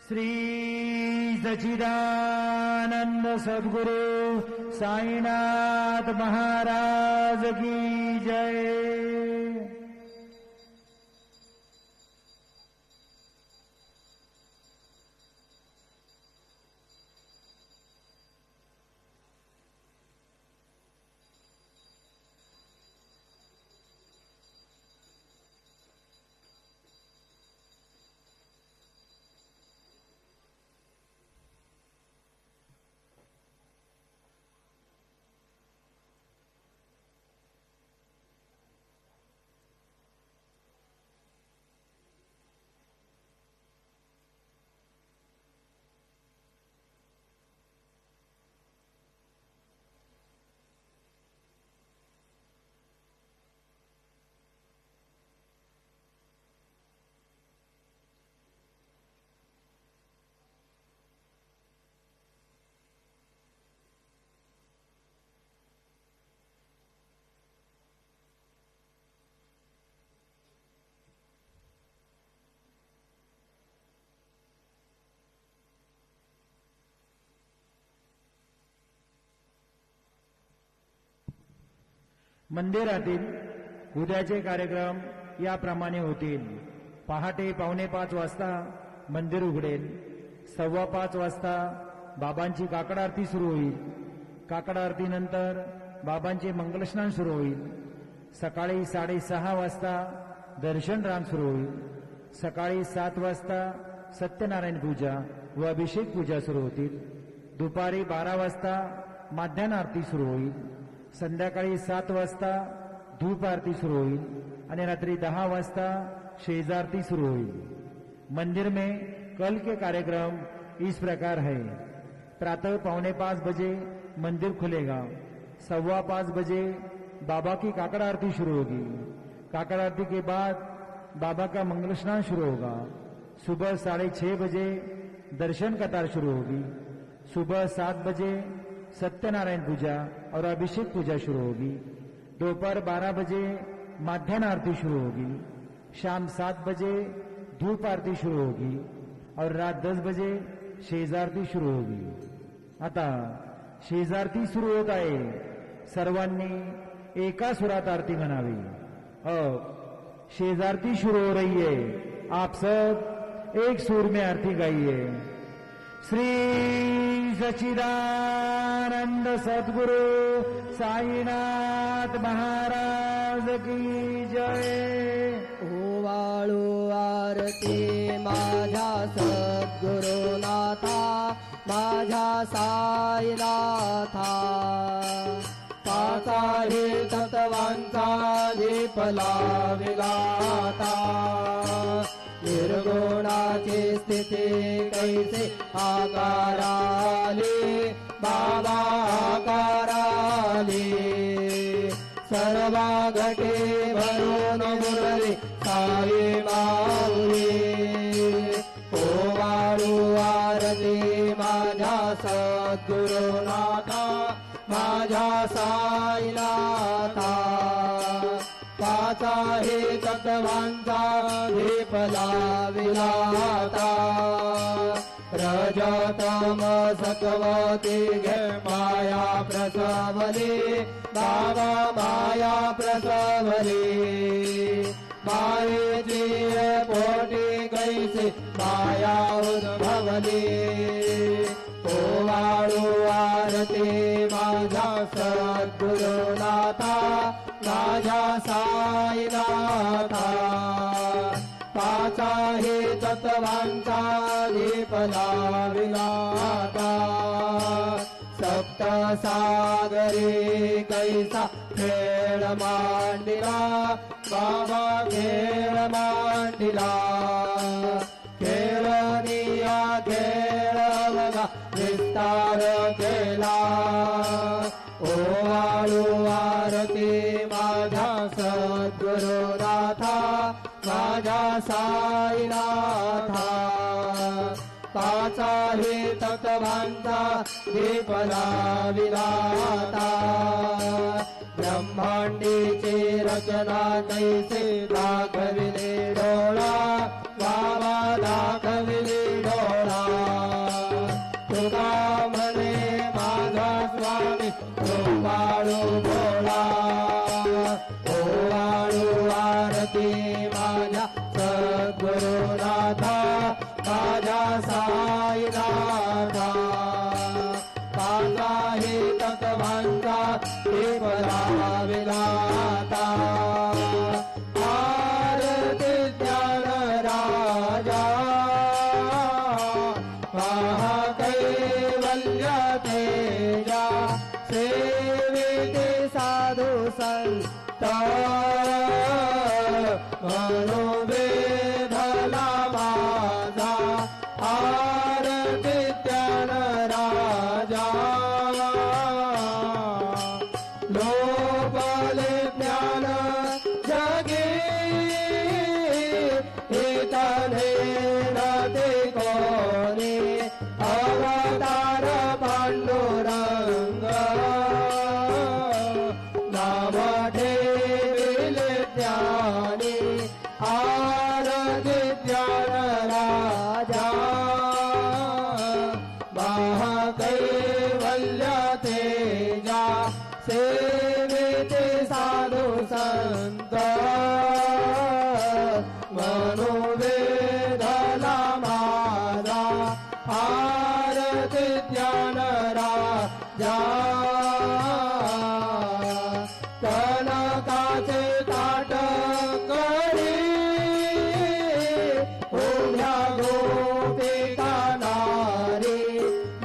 श्री सच्चिदानंद सद्गुरु साईनाथ महाराज की जय। मंदिरातील उद्याचे कार्यक्रम याप्रमाणे होतील। पहाटे 4:45 वाजता मंदिर उघडेल। 5:15 वाजता बाबांची काकड आरती सुरू होईल। काकड आरतीनंतर बाबांचे मंगलस्नान सुरू होईल। सकाळी 6:30 वाजता दर्शन राम सुरू होईल। सकाळी 7 वाजता सत्यनारायण पूजा व अभिषेक पूजा सुरू होतील। दुपारी 12 वाजता माध्यान्ह आरती सुरू होईल। संध्याकाळी 7 वाजता धूप आरती सुरू होईल आणि रात्रि 10 वाजता शेजारती सुरू होईल। मंदिर में कल के कार्यक्रम इस प्रकार है। प्रातः 4:45 बजे मंदिर खुलेगा। 5:15 बजे बाबा की काकड़ आरती शुरू होगी। काकड़ आरती के बाद बाबा का मंगल स्नान शुरू होगा। सुबह 6:30 बजे दर्शन कतार शुरू होगी। सुबह 7 बजे सत्यनारायण पूजा और अभिषेक पूजा शुरू होगी। दोपहर 12 बजे माध्यान्ह आरती शुरू होगी। शाम 7 बजे धूप आरती शुरू होगी और रात 10 बजे शेजारती शुरू होगी। आता शेजारती सुरू होत आहे। सर्वांनी एका सुरात आरती म्हणावी। अब शेजारती शुरू हो रही है। आप सब एक सुर में आरती गाइए। श्री सच्चिदानंद सद्गुरु साईनाथ महाराज की जय। ओवाळू आरती माझ्या सद्गुरुनाथा, माझ्या साईनाथा। पाचा हे तत्वांचा दीप लाविला आता। निर्गुणाची स्थिती कैसे आकाराली, बाबा आकाराली। सर्वा घटे भरून मुरली साई माऊली। ओवाळू आरती माझ्या सद्गुरुनाथा, माझ्या साईनाथा। पाचा हे तत्वांचा दीप लाविला आता। रजतम सत्वती घे माया प्रसवली, बाबा माया प्रसवली। मायेची पोटी कैसे माया उद्भवली। ओवाळू आरती माझ्या सद्गुरुनाथा, माझ्या साईनाथा। पाचा हे तत्वांचा दीप लाविला आता। सप्त सागरी कैसा खेळ मांडिला, बाबा खेळ मांडिला। खेळनिया खेळ बघा विस्तार केला। ओवाळू आरती माझ्या सद्गुरुनाथा, माझ्या साईनाथा। पाचा हे तत्वांचा दीप लाविला आता। ब्रह्मांडीची रचना कैसे दाखविले डोळा, बाबा दाखविले डोळा। ज्ञान राजा महाकैवल्य तेजा सेविते साधु संत मनोवेदला माझा आरती ज्ञान राजा कनकाचे ताट करी उभ्या गोपिका नारी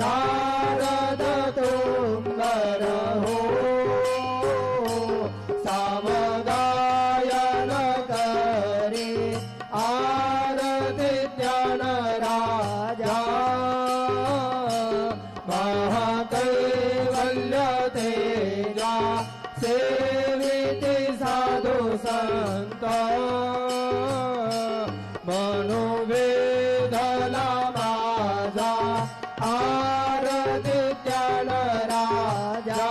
नारद तुंगर हो सामगायन करी आरती ज्ञान राजा महाकैवल्य तेजा सेविते साधु संत मनोवेदला माझा आरती ज्ञान राजा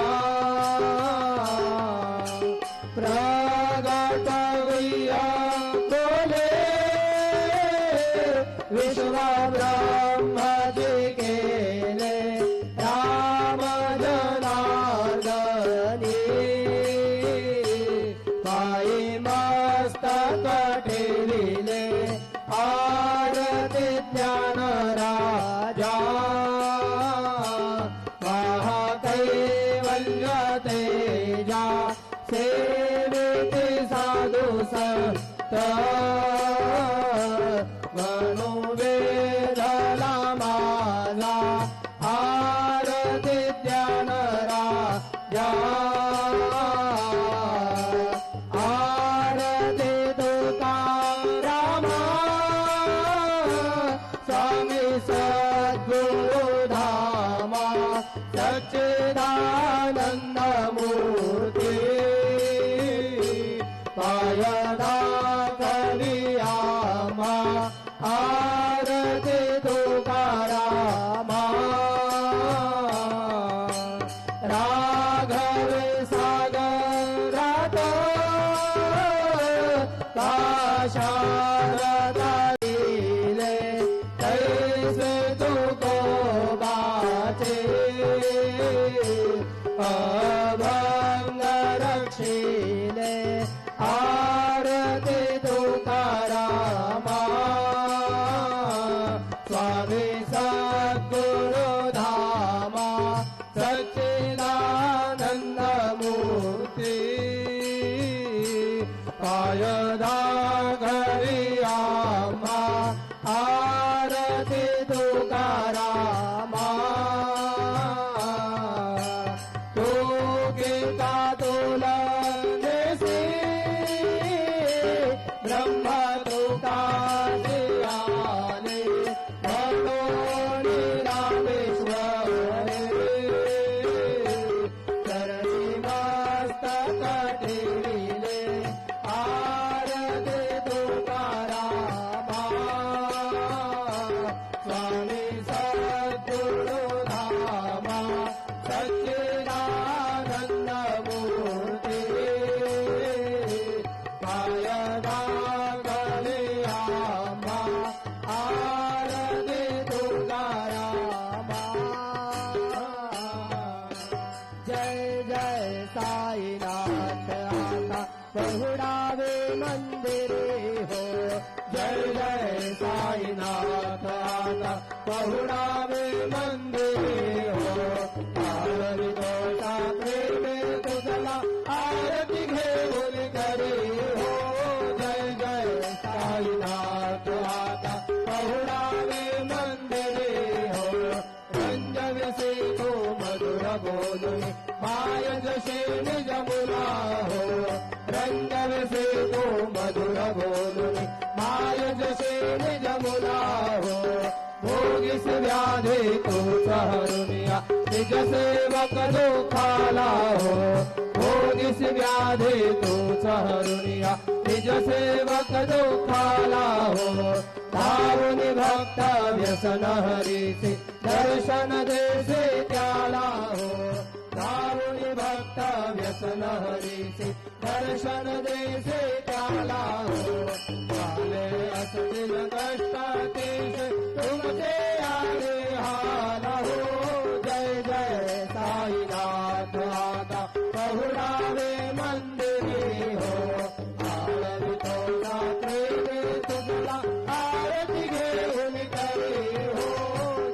प्रगट विया बोले विश्व ब्रह्मजी केले राम जनार्दनी पायी मस्तक ठेविले आरती ज्ञान राजा महाकैवल्य तेजा सेविते साधु संत मनोवेदला माझा आरती ज्ञान राजा आरती तुकारामा स्वामी सद्गुरु धामा सच्चिदानंद मूर्ती पायदा करियामा आरती तुकारामा राघव सागरात काशारदा दिले तैसे तुकोबाचे अभंग रक्षिले आरती तुकारामा स्वामी सद्गुरु धामा सच्चिदानंद मूर्ती पायदा घरियामा आरती तुकारामा तू गीता तुलनेसी ब्रह्म तुकाशी आले भगोनी रामेश्वरे चरणी मस्तक ठेविले आरती तुकारामा स्वामी सद्गुरु धामा सच्चिदानंद मूर्ती पायदा कलियामा आरती तुकारामा जय जय साईनाथ आता बहुडावे मंदिरे हो जय जय साईनाथ आता बहुडावे मंदिरे हो आरती दोषा प्रेमे तुझला आरती घेऊन करे हो जय जय साईनाथ आता बहुडावे मंदिरे हो रंजविसे तो मधुर बोलुनी माय जसे निज मुला हो रंजविसे तो मधुर बोलुनी माय जसे निज मुला हो भोगिस व्याधे तो सहरुनिया निज सेवक दुखाला हो भोगिस व्याधे तो सहरुनिया निज सेवक दुखाला हो धावुनि भक्त व्यसन हरीसे दर्शन देसे त्याला हो धावुनि भक्त व्यसन हरीसे दर्शन देसे त्याला हो झाले असतील कष्ट तेसे तुमचे आले हाला हो जय जय साईनाथ आता पहुडावे मंदिरी हो आळवितो रात्रीने तुझला आरती घेऊन करी हो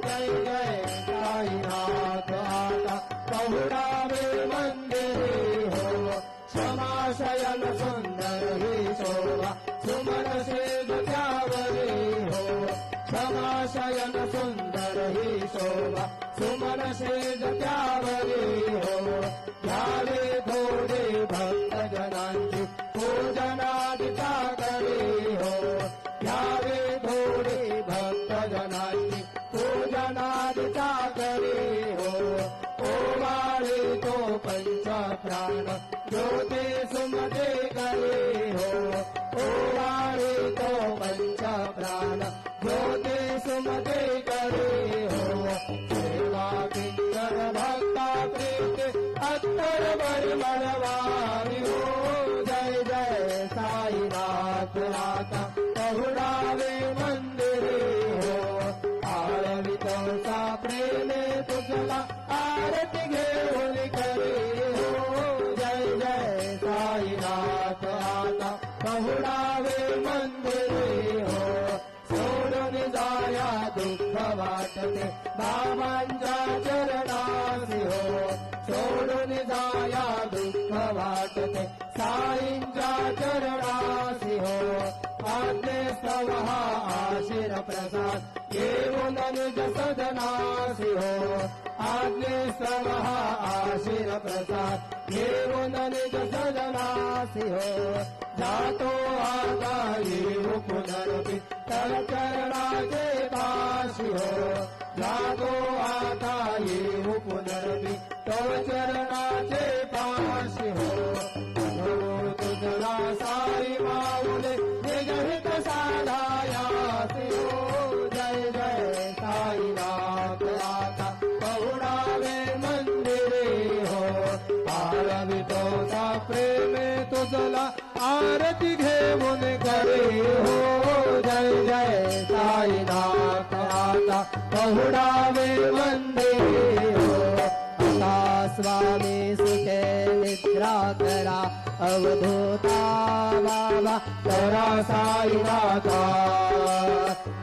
जय जय साईनाथ आता पहुडावे मंदिरी हो क्षमाशयन सुंदर ही शोभा सुमन शेज त्यावरी हो क्षमाशयन सुंदर ही शोभा सुमन शेज त्यावरी हो घ्यावे थोडे भक्त जनांची पूजनादिता करी हो घ्यावे थोडे भक्त जनांची पूजनादिता करी हो ओवाळे तो पंच प्राण ज्योती सुमते करे हो ओवाळे तो पंच प्राण ज्योती सुमते करे हो सेवा किंकर भक्ता प्रीत अत्तर बळवारी हो जय जय साईनाथ आता पहुडावे मंदिरी हो आळवितो सा प्रेमे तुझला आरती घेऊन करी हो जय जय साईनाथ आता पहुडावे मंदिरी हो सोडून जाया दुःख वाटते बाबांच्या चरणासी हो सोडून जाया दुःख वाटते साईंच्या चरणासी हो आज्ञे स्तवहा आशीर प्रसाद येऊन निज सदनासी हो आज्ञे स्तवहा आशीर प्रसाद येऊन निज सदनासी हो जातो आता येऊ पुनरपी तर चरणाचे पाशी हो जातो आता येऊ पुनरपी तो चरणाचे पाशी हो तुझला साई माऊले निगहित साधायासी हो जय जय साईनाथ आता पहुडावे मंदिरी हो आळवितो सा प्रेमे तुझला आरती घेऊन करे हो जय जय साईनाथ आता पहुडावे मंदिरी हो आता स्वामी सुखे निद्रा करा अवधूता बाबा करा साईनाथा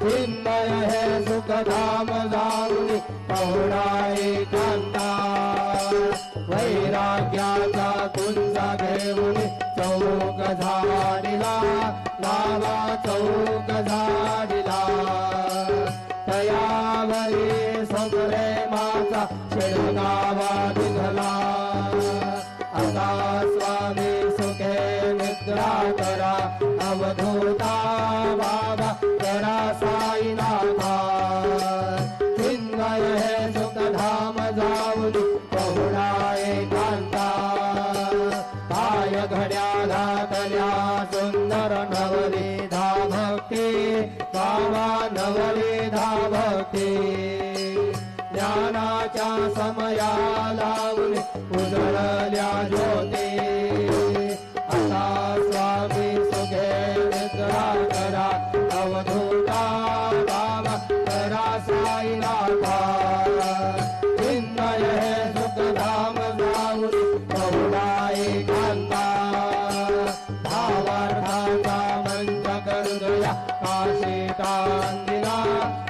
चिन्मय है सुखधाम जाऊनी पहुडाए कांता वैराग्याचा कुंजा घेऊन चौक झाडिला बाबा चौक झाडिला तयावरी सगळे माचा शिरगावा निघला आता स्वामी सुखे निद्रा करा अवधूता बाबा करा साईनाथा चिन्मय है सुखधाम जाऊन पहुडाए कांता पाय घड्या घातल्या सुंदर नवलेधा भक्ती बाबा नवलेधा भक्ती ज्ञानाच्या समया लावून उजळल्या ज्योती आता स्वामी सुखे निद्रा करा अवधूता बाबा करा साईनाथा चिन्मय है सुखधाम जाऊन पहुडाए कांता भावार्थाचा मंच हृदया काशी टांगिला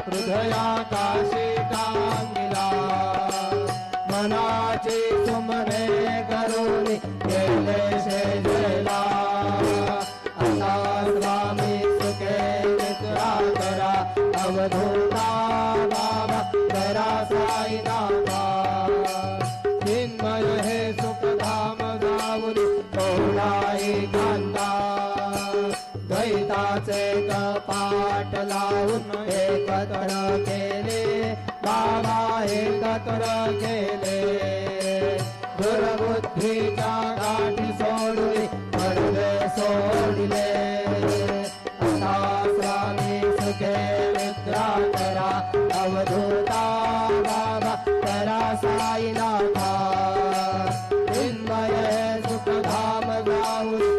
हृदया काशी टांगिला मनाची सुमने करून गेले शेजला आता स्वामी सुखे निद्रा करा अवधूता बाबा करा साईनाथा चिन्मय हे सुखधाम जाऊन पहुडाए कांता द्वैताचे कपाट लावून एकत्र केले बाबा एकत्र केले दुर्बुद्धीच्या गाठी सोडून पडदे सोडले आता स्वामी सुखे निद्रा करा अवधूता बाबा करा साईनाथा चिन्मय सुखधाम जाऊन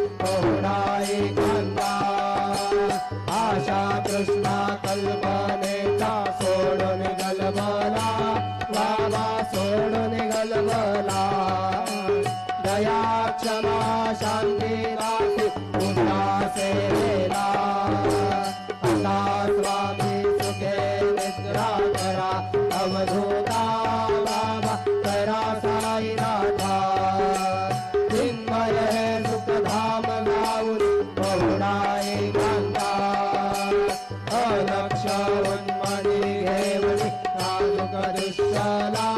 कल्पनेचा सोडून गलबला बाबा सोडून गलबला दया क्षमा शांती राखी तुझ्या सेवेला आता स्वामी सुखे निद्रा करा अवधूता बाबा करा साईनाथा चिन्मय हे सुखधाम गाऊन बहुडा एकांता अलक्ष उन्मणी घेवणी नाजुक दुःशला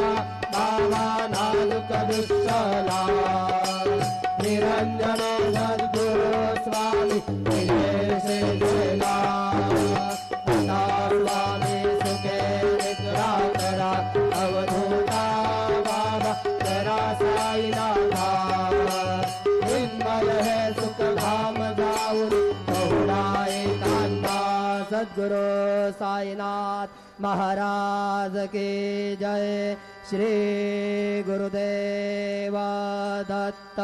बाबा नाजुक दुःशला निरंजन सद्गुरु स्वामी विजय सेला आता स्वामी सुखे निद्रा करा अवधूता बाबा करा साईनाथा चिन्मय है सुख धाम जाऊन बहुडा एकांता सद्गुरु साईनाथ महाराज की जय श्री गुरुदेव दत्त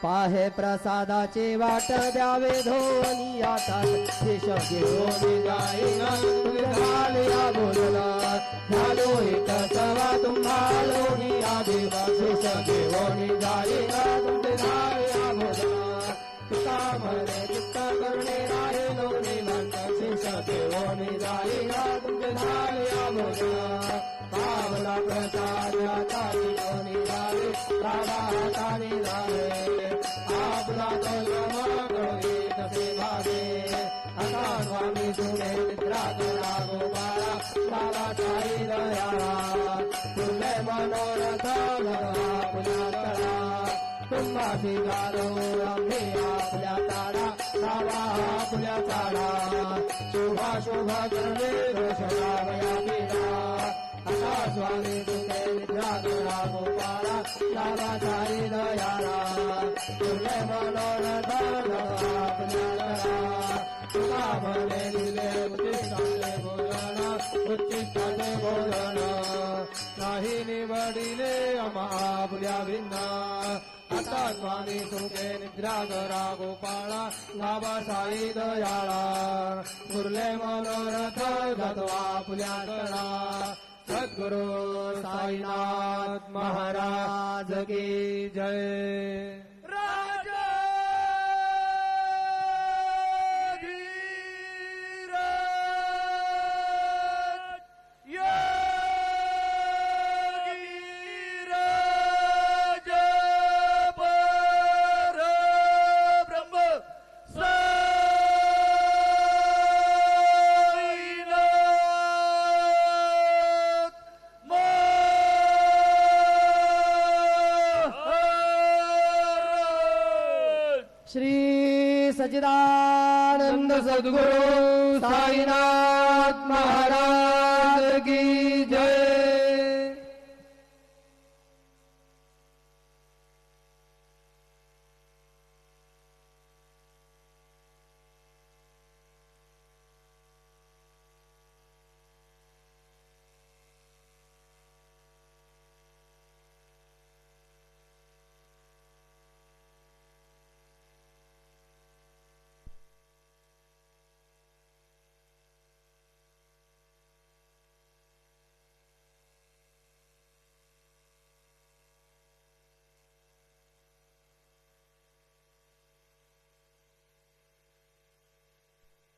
पाहे प्रसादाची वाट द्यावे धोनी आता शिशब घेऊन जाईना झाल्या बोलला झालो एक सवा तुम्हाला आदिवा शिशब घेऊन जाईना तुमचे झाल्या बोलला पिता म्हणे चित्त करणे राहे लोणी म्हणत शिशब घेऊन जाईना तुमचे झाल्या बोलला पावला प्रसाद आता घेऊन जावे बाबा हाताने जावे आपला तो समकळी कसे भावे आता स्वामी तुझे निद्रा करा गोपाळा बाबा साई दयाळा तुझे मनोरथ भगवा पुण्या करा तुम्हासी गारो आम्ही आपल्या ताडा बाबा आपल्या ताडा शुभा शुभा करणे रोषणावया पिढा आता स्वामी तुझे निद्रा करा गोपाळा बाबा साई दयाळा तुझे मनोरथ भगवा पुण्या करा तुला म्हणे दिले उच्चिष्टाचे भोजन उच्चिष्टाचे भोजन नाही निवडिले आम्हा भिन्ना आता स्वामी सुखे निद्रा करा गोपाळा बाबा साई दयाळा मुरले मनोरथ गतवा पुल्या करा सद्गुरु साईनाथ महाराज की जय श्री सच्चिदानंद सद्गुरु साईनाथ